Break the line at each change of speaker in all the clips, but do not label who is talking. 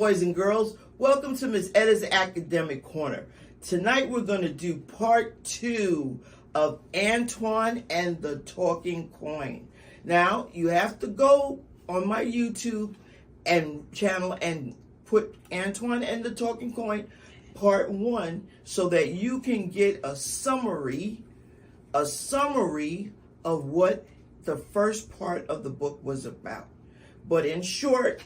boys and girls. Welcome to Miss Etta's Academic Corner. Tonight we're going to do part 2 of Antoine and the Talking Coin. Now, you have to go on my YouTube and channel and put Antoine and the Talking Coin part 1 so that you can get a summary of what the first part of the book was about. But in short,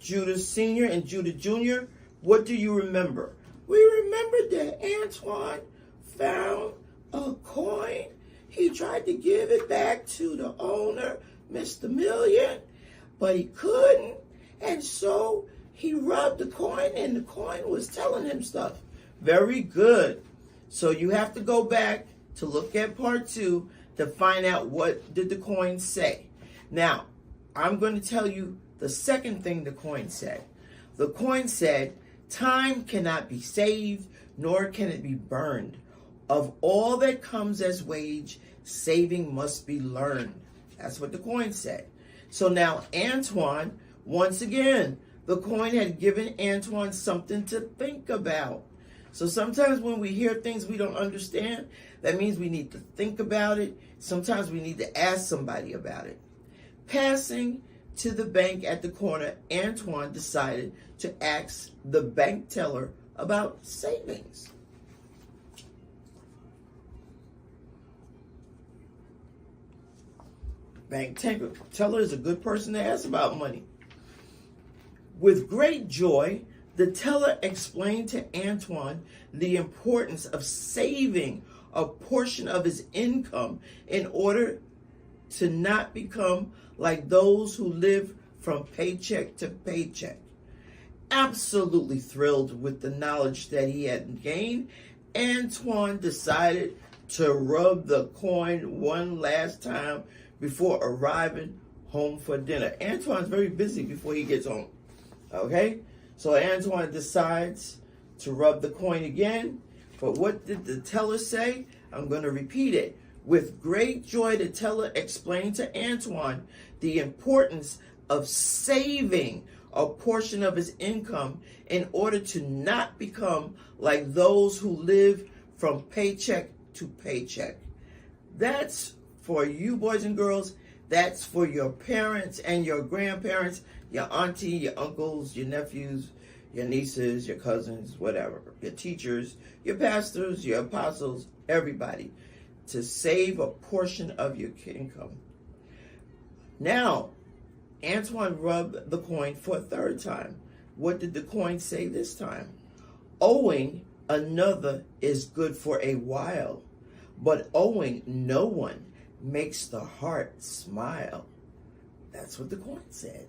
Judah Sr. and Judah Jr., what do you remember? We remembered that Antoine found a coin. He tried to give it back to the owner, Mr. Million, but he couldn't. And so he rubbed the coin, and the coin was telling him stuff. Very good. So you have to go back to look at part 2 to find out what did the coin say. Now, I'm going to tell you the second thing the coin said. The coin said, time cannot be saved, nor can it be burned. Of all that comes as wage, saving must be learned. That's what the coin said. So now Antoine, once again, the coin had given Antoine something to think about. So sometimes when we hear things we don't understand, that means we need to think about it. Sometimes we need to ask somebody about it. Passing to the bank at the corner, Antoine decided to ask the bank teller about savings. Bank teller is a good person to ask about money. With great joy, the teller explained to Antoine the importance of saving a portion of his income in order to not become like those who live from paycheck to paycheck. Absolutely thrilled with the knowledge that he had gained, Antoine decided to rub the coin one last time before arriving home for dinner. Antoine's very busy before he gets home. Okay? So Antoine decides to rub the coin again. But what did the teller say? I'm going to repeat it. With great joy, the teller explained to Antoine the importance of saving a portion of his income in order to not become like those who live from paycheck to paycheck. That's for you boys and girls. That's for your parents and your grandparents, your auntie, your uncles, your nephews, your nieces, your cousins, whatever, your teachers, your pastors, your apostles, everybody, to save a portion of your income. Now, Antoine rubbed the coin for a third time. What did the coin say this time? Owing another is good for a while, but owing no one makes the heart smile. That's what the coin said.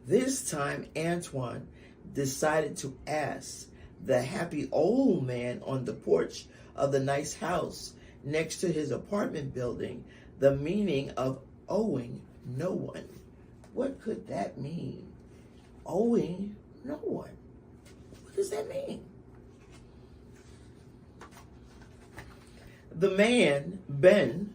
This time, Antoine decided to ask the happy old man on the porch of the nice house next to his apartment building the meaning of owing no one. What could that mean? Owing no one. What does that mean? The man, Ben,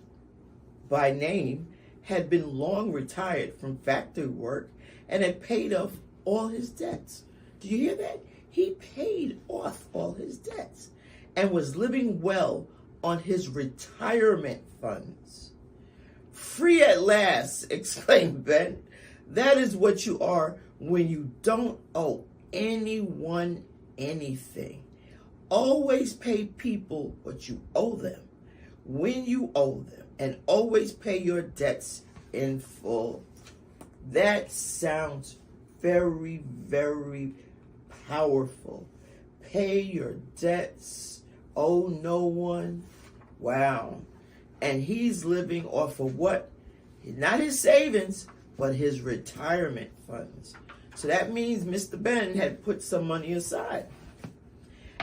by name, had been long retired from factory work and had paid off all his debts. Do you hear that? He paid off all his debts and was living well on his retirement funds. Free at last, exclaimed Ben. That is what you are when you don't owe anyone anything. Always pay people what you owe them when you owe them, and always pay your debts in full. That sounds very, very powerful. Pay your debts, owe no one. Wow. And he's living off of what? Not his savings, but his retirement funds. So that means Mr. Ben had put some money aside.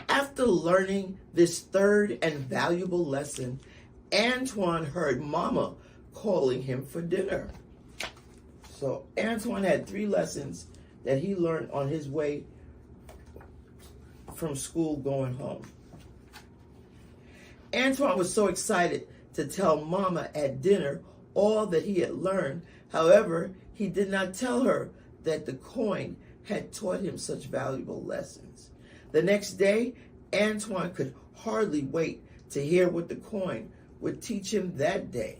After learning this third and valuable lesson, Antoine heard Mama calling him for dinner. So Antoine had 3 lessons that he learned on his way from school going home. Antoine was so excited to tell Mama at dinner all that he had learned. However, he did not tell her that the coin had taught him such valuable lessons. The next day, Antoine could hardly wait to hear what the coin would teach him that day.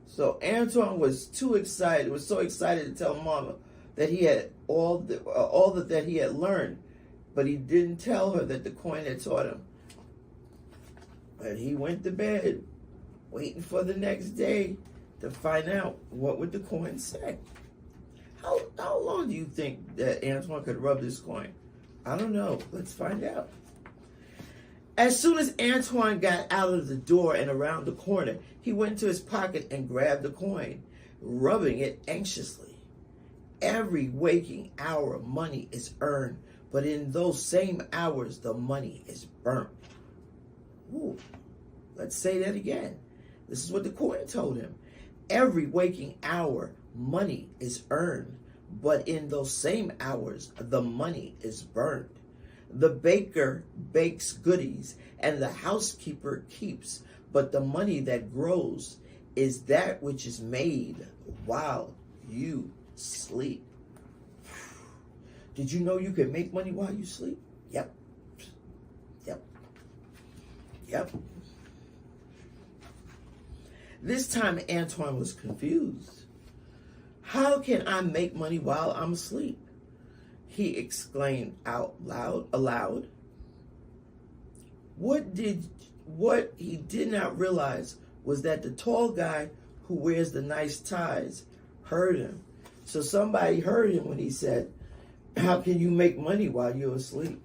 So Antoine was so excited to tell Mama that he had all that he had learned, but he didn't tell her that the coin had taught him. But he went to bed, waiting for the next day to find out what would the coin say. How long do you think that Antoine could rub this coin? I don't know. Let's find out. As soon as Antoine got out of the door and around the corner, he went to his pocket and grabbed the coin, rubbing it anxiously. Every waking hour, money is earned, but in those same hours, the money is burnt. Ooh, let's say that again. This is what the coin told him. Every waking hour, money is earned, but in those same hours, the money is burned. The baker bakes goodies, and the housekeeper keeps, but the money that grows is that which is made while you sleep. Did you know you can make money while you sleep? Yep. This time Antoine was confused. How can I make money while I'm asleep? He exclaimed aloud. What he did not realize was that the tall guy who wears the nice ties heard him. So somebody heard him when he said, "How can you make money while you're asleep?"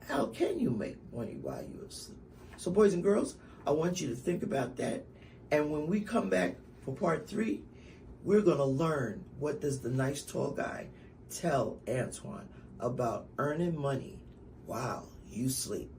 How can you make money while you're asleep? So boys and girls, I want you to think about that. And when we come back for part 3, we're going to learn what does the nice tall guy tell Antoine about earning money while you sleep.